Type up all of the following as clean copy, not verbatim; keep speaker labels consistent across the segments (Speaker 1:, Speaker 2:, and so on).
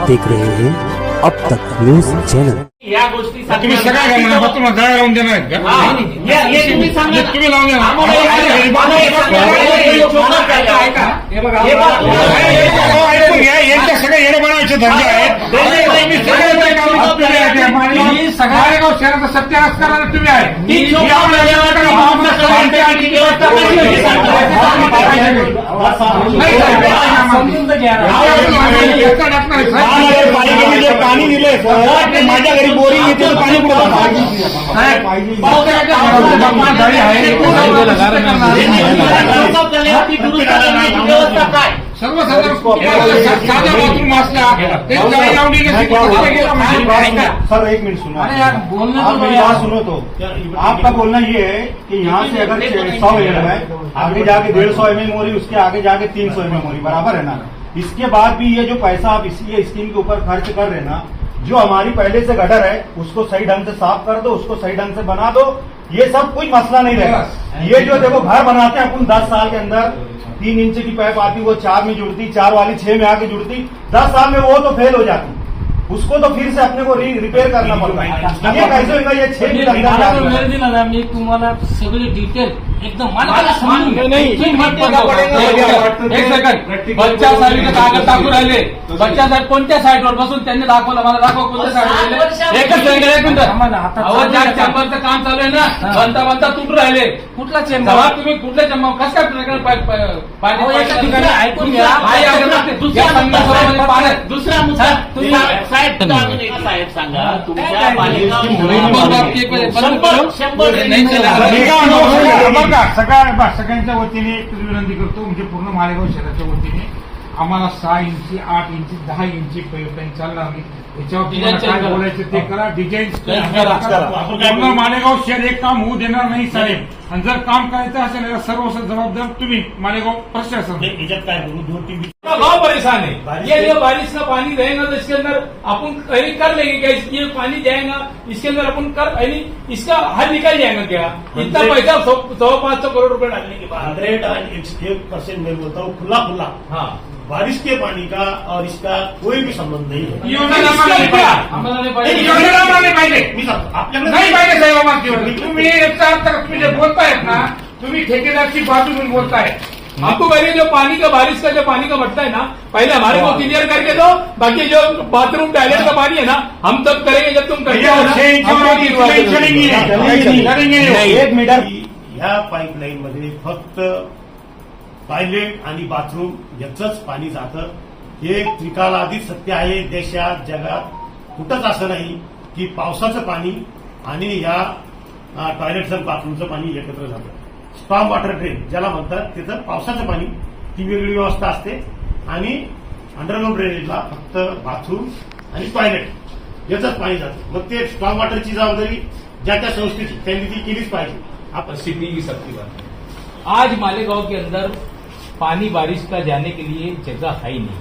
Speaker 1: देख रहे हैं अब तक न्यूज चैनल।
Speaker 2: या गोष्टी
Speaker 3: तुम्ही सगळ्या घालणार फक्त तुम्हाला जाळ्या लावून देणार आहेत का?
Speaker 2: तुम्ही सांगा ना.
Speaker 3: तुम्ही लावून देणार ऐकून घ्या, यांच्या सगळ्या येणे बनायचे धंदे आहेत. तुम्ही सगळ्या शहराचा सत्यानाश करायला तुम्ही आहे.
Speaker 4: पाणी दिले माझ्या घरी बोरिंग येते पाणी
Speaker 2: व्यवस्था काय
Speaker 3: सर्वसाधारण साधा बाथरूम असला
Speaker 4: सर एक मिनट सुनो, आप मेरी बात सुनो तो आपका बोलना ये है कि यहाँ से अगर 100 mm है, आगे जाके 150 mm हो रही, उसके आगे जाके 300 mm हो रही, बराबर है ना? इसके बाद भी ये जो पैसा आप ये स्कीम के ऊपर खर्च कर रहे हैं ना, जो हमारी पहले से गटर है उसको सही ढंग से साफ कर दो, उसको सही ढंग से बना दो, ये सब कोई मसला नहीं रहेगा। ये जो देखो घर बनाते हैं अपन 10 साल के अंदर 3 इंच की पाइप आती, वो 4 में जुड़ती, 4 वाली 6 में आके जुड़ती, 10 साल में वो तो फेल हो जाती, उसको तो फिर से अपने को रिपेयर करना पड़ता है। ये कैसे होगा? ये 6 फीट अंदर
Speaker 5: मी तुम्हाला सगळे डिटेल एकदम
Speaker 6: एक सेकंड, बच्चा साहेब कागद टाकून राहिले, बच्चा साहेब कोणत्या साईटवर बसून त्यांनी दाखवलं, मला दाखवा कोणत्या साईटवर. एकच सेकंड, एक मिनिट. अहो ज्या चेंबरचं काम चालू आहे ना, बनता बनता तुटून राहिले. कुठला चेंबर? तुम्ही कुठल्या चेंबर कसं काय
Speaker 5: ऐकून घ्या.
Speaker 2: दुसरा मुद्दा तुम्ही साहेब साहेब सांगा तुमच्या
Speaker 3: सगळ्यांच्या वतीने एक विनंती करतो, म्हणजे पूर्ण मालेगाव शहराच्या वतीने आम्हाला 6 इंची 8 इंची 10 इंची पाईपलाईन चालणार नाही. याच्यावर काय बोलायचं ते करा, डिझाईन पूर्ण मालेगाव शहर एक काम होऊ देणार नाही साहेब. आणि जर काम करायचं असेल तर सर्व जबाबदार तुम्ही मालेगाव प्रशासन.
Speaker 4: याच्यात काय बोलू, 2-3
Speaker 6: गाँव परेशान है. ये बारिश का पानी रहेगा तो इसके अंदर अपन कर लेंगे क्या? ये पानी जाएगा इसके अंदर अपन कर इसका हल निकल जाएगा क्या? इतना पैसा 100-500 करोड़ रुपए डालने के बाद
Speaker 4: 100% मैं बोलता हूँ खुला खुला, हाँ, बारिश के पानी का और इसका कोई भी संबंध नहीं है.
Speaker 3: नाही पाहिजे साहेब आम्हाला. तुम्ही याचा अर्थ तुम्ही जे बोलतायत ना, तुम्ही ठेकेदारची बाजू म्हणून बोलताय.
Speaker 6: हमको करिए जो पानी का बारिश का जो पानी का बढ़ता है ना, पहले हमारे को क्लियर करके दो. बाकी जो बाथरूम टॉयलेट का पानी है ना, हम तब करेंगे जब तुम करेंगे.
Speaker 4: एक मीटर ह्या पाईपलाईन मध्ये फक्त टॉयलेट आणि बाथरूम याचंच पाणी जातं. हे त्रिकालाधीश सत्य आहे. देशात जगात कुठंच असं नाही की पावसाचं पाणी आणि या टॉयलेटचं बाथरूमचं पाणी एकत्र जातं. स्टॉर्म वॉटर ड्रेन ज्याला म्हणतात, तिथं पावसाचं पाणी ती वेगळी व्यवस्था असते आणि अंडरग्राऊंड ड्रेनेजला फक्त बाथरूम आणि टॉयलेट याचंच पाणी जातं. मग ते स्टॉर्म वॉटरची जबाबदारी ज्या त्या संस्थेची त्यांनी ती केलीच पाहिजे.
Speaker 6: आप सीपी की सबकी बात है. आज मालेगांव के अंदर पानी बारिश का जाने के लिए जगह है ही नहीं.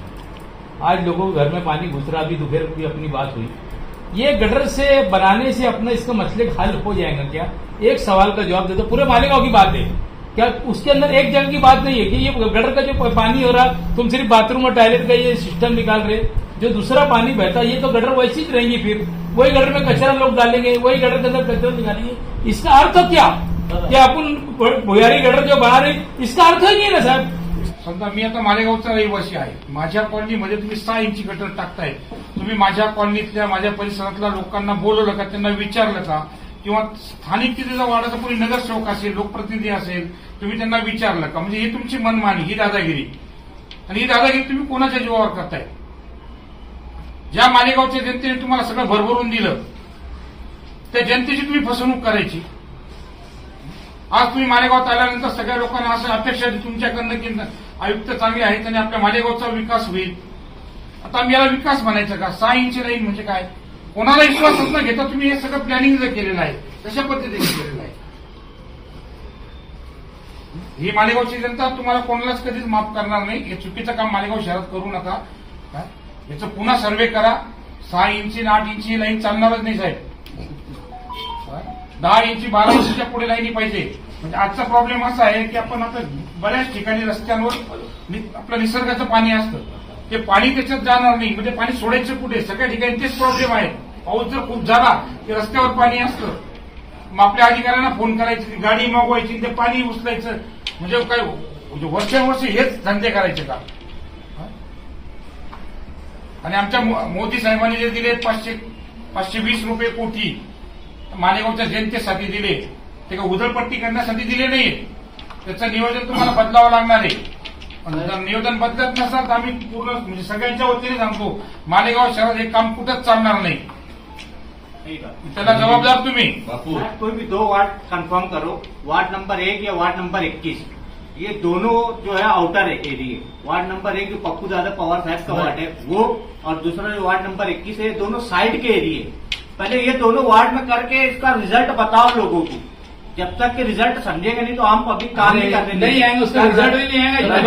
Speaker 6: आज लोगों के घर में पानी घुस रहा, भी दोपहर की अपनी बात हुई. ये गटर से बनाने से अपना इसका मसले हल हो जाएगा क्या? एक सवाल का जवाब दे दो. पूरे मालेगांव की बात है क्या? उसके अंदर एक जन की बात नहीं है कि ये गटर का जो पानी हो रहा, तुम सिर्फ बाथरूम और टॉयलेट का ये सिस्टम निकाल रहे, जो दूसरा पानी बहता ये तो गटर वैसी ही रहेंगी. फिर वही गटर में कचरा लोग डालेंगे, वही गटर के अंदर कचरा निकालेंगे. इसका अर्थ क्या? कि अपन भुयारी गटर जो बना रहे, इसका अर्थ ही नहीं है ना साहब.
Speaker 3: समजा मी आता मालेगावचा रहिवासी आहे. माझ्या कॉलनीमध्ये तुम्ही 6 इंची गटर टाकताय. तुम्ही माझ्या कॉलनीतल्या माझ्या परिसरातल्या लोकांना बोलवलं का? त्यांना विचारलं का? किंवा स्थानिक तिथे जर वार्डाचा कोणी नगरसेवक असेल, लोकप्रतिनिधी असेल, तुम्ही त्यांना विचारलं का? म्हणजे ही तुमची मनमानी, ही दादागिरी. आणि ही दादागिरी तुम्ही कोणाच्या जीवावर करताय? ज्या मालेगावच्या जनतेने तुम्हाला सगळं भरभरून दिलं, त्या जनतेची तुम्ही फसवणूक करायची. आज तुम्ही मालेगावात आल्यानंतर सगळ्या लोकांना असं अपेक्षा होती तुमच्याकडनं की आयुक्त चांगले आहेत आणि आपल्या मालेगावचा विकास होईल. आता आम्ही याला विकास म्हणायचं का? 6 इंची लाईन म्हणजे काय? कोणाला विश्वासच न घेता तुम्ही हे सगळं प्लॅनिंग जर केलेलं आहे, तशा पद्धतीने केलेलं आहे. ही मालेगावची जनता तुम्हाला कोणालाच कधीच माफ करणार नाही. हे चुकीचं काम मालेगाव शहरात करू नका. याचं पुन्हा सर्व्हे करा. 6 इंची 8 इंची लाईन चालणारच नाही साहेब. 10 इंची 12 इंचीच्या पुढे लाईनी पाहिजे. म्हणजे आजचा प्रॉब्लेम असा आहे की आपण आता बऱ्याच ठिकाणी रस्त्यांवर आपलं निसर्गाचं पाणी असतं, ते पाणी त्याच्यात जाणार नाही, म्हणजे पाणी सोडायचं कुठे? सगळ्या ठिकाणी तेच प्रॉब्लेम आहे. पाऊस जर खूप झाला की रस्त्यावर पाणी असतं, मग आपल्या अधिकाऱ्यांना फोन करायची, गाडी मागवायची, ते पाणी उचलायचं. म्हणजे काय म्हणजे वर्षानुवर्ष हेच धंदे करायचे का? आणि आमच्या मोदी साहेबांनी जे दिले 520 रुपये कोटी मालेगावच्या जनतेसाठी दिले, ते का उधळपट्टी करण्यासाठी दिले नाही. त्याचं नियोजन तुम्हाला बदलावं लागणार आहे. जर नियोजन बदलत नसाल तर आम्ही पूर्ण म्हणजे सगळ्यांच्या वतीने सांगतो, मालेगाव शहरात हे काम कुठंच चालणार नाही. त्याला जबाबदार तुम्ही.
Speaker 7: कोई भी 2 वार्ड कंफर्म करो, वार्ड नंबर 1 या वार्ड नंबर 21, ये दोनों जो है आउटर एरिया. वार्ड नंबर 1 जो पप्पू दादा पवार साहब का वार्ड है वो, और दूसरा जो वार्ड नंबर 21 है, दोनों साइड के एरिया. पहले ये दोनों वार्ड में करके इसका रिजल्ट बताओ लोगों को. जब तक के रिजल्ट समझेंगे नहीं तो हम पब्लिक काम नहीं करने
Speaker 6: नहीं आएंगे, उसका रिजल्ट भी नहीं आएगा.